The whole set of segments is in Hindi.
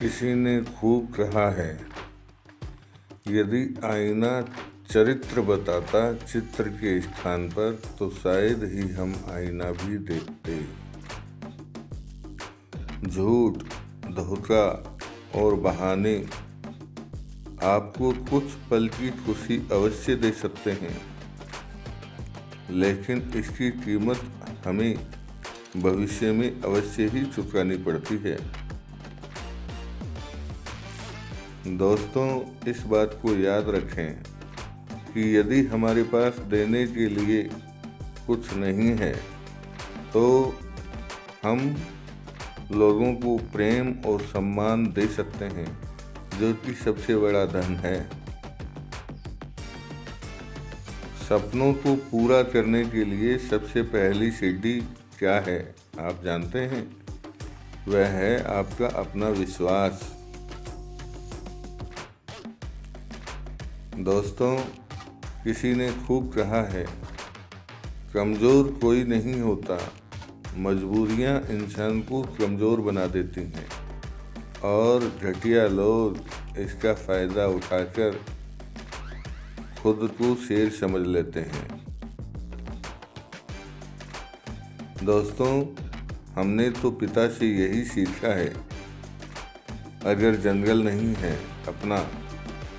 किसी ने खूब कहा है, यदि आईना चरित्र बताता चित्र के स्थान पर तो शायद ही हम आईना भी देखते। झूठ, धोखा और बहाने आपको कुछ पल की खुशी अवश्य दे सकते हैं, लेकिन इसकी कीमत हमें भविष्य में अवश्य ही चुकानी पड़ती है। दोस्तों, इस बात को याद रखें कि यदि हमारे पास देने के लिए कुछ नहीं है तो हम लोगों को प्रेम और सम्मान दे सकते हैं, जो कि सबसे बड़ा धन है। सपनों को पूरा करने के लिए सबसे पहली सीढ़ी क्या है, आप जानते हैं? वह है आपका अपना विश्वास। दोस्तों, किसी ने खूब कहा है, कमज़ोर कोई नहीं होता, मजबूरियां इंसान को कमज़ोर बना देती हैं और घटिया लोग इसका फ़ायदा उठाकर खुद को शेर समझ लेते हैं। दोस्तों, हमने तो पिता से यही सीखा है, अगर जंगल नहीं है अपना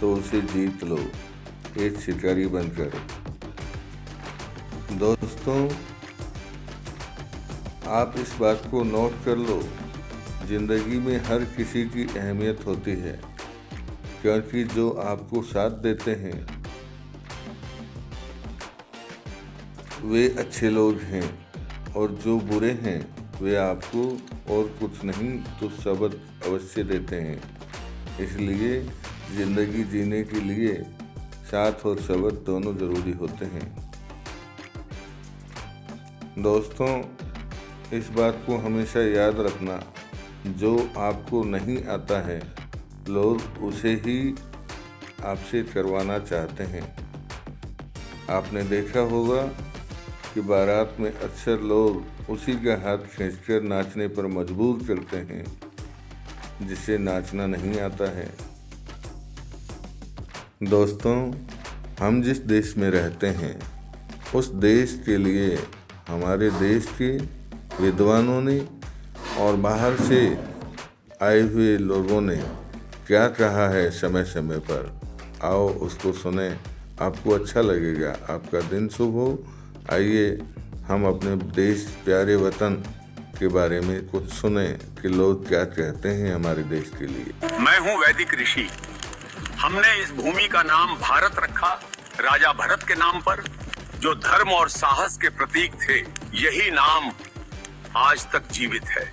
तो उसे जीत लो, एक शिकारी बनकर। दोस्तों, आप इस बात को नोट कर लो, जिंदगी में हर किसी की अहमियत होती है, क्योंकि जो आपको साथ देते हैं वे अच्छे लोग हैं और जो बुरे हैं वे आपको और कुछ नहीं तो सबक अवश्य देते हैं। इसलिए ज़िंदगी जीने के लिए साथ और सबक दोनों ज़रूरी होते हैं। दोस्तों, इस बात को हमेशा याद रखना, जो आपको नहीं आता है लोग उसे ही आपसे करवाना चाहते हैं। आपने देखा होगा कि बारात में अक्सर लोग उसी का हाथ खींचकर नाचने पर मजबूर करते हैं जिसे नाचना नहीं आता है। दोस्तों, हम जिस देश में रहते हैं उस देश के लिए हमारे देश के विद्वानों ने और बाहर से आए हुए लोगों ने क्या कहा है समय समय पर, आओ उसको सुने, आपको अच्छा लगेगा। आपका दिन शुभ हो। आइए हम अपने देश प्यारे वतन के बारे में कुछ सुने कि लोग क्या कहते हैं हमारे देश के लिए। मैं हूँ वैदिक ऋषि। हमने इस भूमि का नाम भारत रखा राजा भरत के नाम पर, जो धर्म और साहस के प्रतीक थे। यही नाम आज तक जीवित है।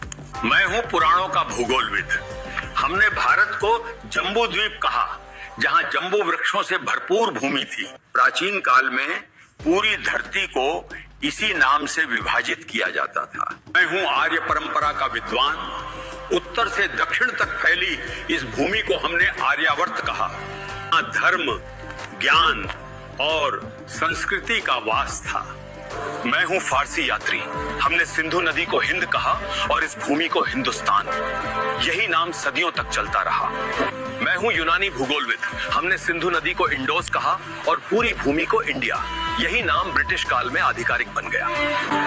मैं हूँ पुराणों का भूगोलविद। हमने भारत को जम्बू द्वीप कहा, जहाँ जम्बू वृक्षों से भरपूर भूमि थी। प्राचीन काल में पूरी धरती को इसी नाम से विभाजित किया जाता था। मैं हूँ आर्य परंपरा का विद्वान। उत्तर से दक्षिण तक फैली इस भूमि को हमने आर्यावर्त कहा। धर्म, ज्ञान और संस्कृति का वास था। मैं हूँ फारसी यात्री। हमने सिंधु नदी को हिंद कहा और इस भूमि को हिंदुस्तान। यही नाम सदियों तक चलता रहा। मैं हूँ यूनानी भूगोलविद। हमने सिंधु नदी को इंडोस कहा और पूरी भूमि को इंडिया। यही नाम ब्रिटिश काल में आधिकारिक बन गया।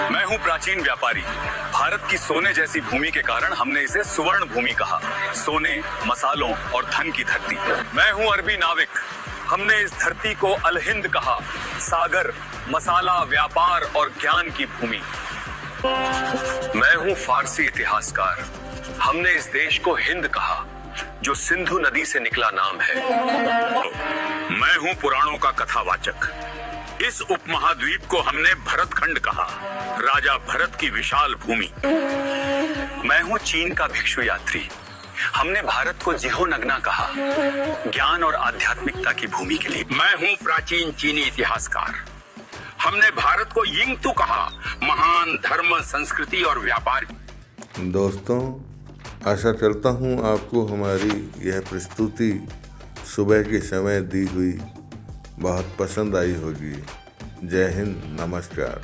मैं हूँ प्राचीन व्यापारी। भारत की सोने जैसी भूमि के कारण हमने इसे सुवर्ण भूमि कहा, सोने, मसालों और धन की धरती। मैं हूँ अरबी नाविक। हमने इस धरती को अल हिंद कहा, सागर, मसाला, व्यापार और ज्ञान की भूमि। मैं हूँ फारसी इतिहासकार। हमने इस देश को हिंद कहा, जो सिंधु नदी से निकला नाम है। मैं हूँ पुराणों का कथावाचक। इस उपमहाद्वीप को हमने भरतखंड कहा, राजा भरत की विशाल भूमि। मैं हूँ चीन का भिक्षु यात्री। हमने भारत को जिहोनगना कहा, ज्ञान और आध्यात्मिकता की भूमि के लिए। मैं हूँ प्राचीन चीनी इतिहासकार। हमने भारत को यिंगतू कहा, महान धर्म, संस्कृति और व्यापार। दोस्तों, आशा करता हूँ आपको हमारी यह प्रस्तुति सुबह के समय दी हुई बहुत पसंद आई होगी। जय हिंद, नमस्कार।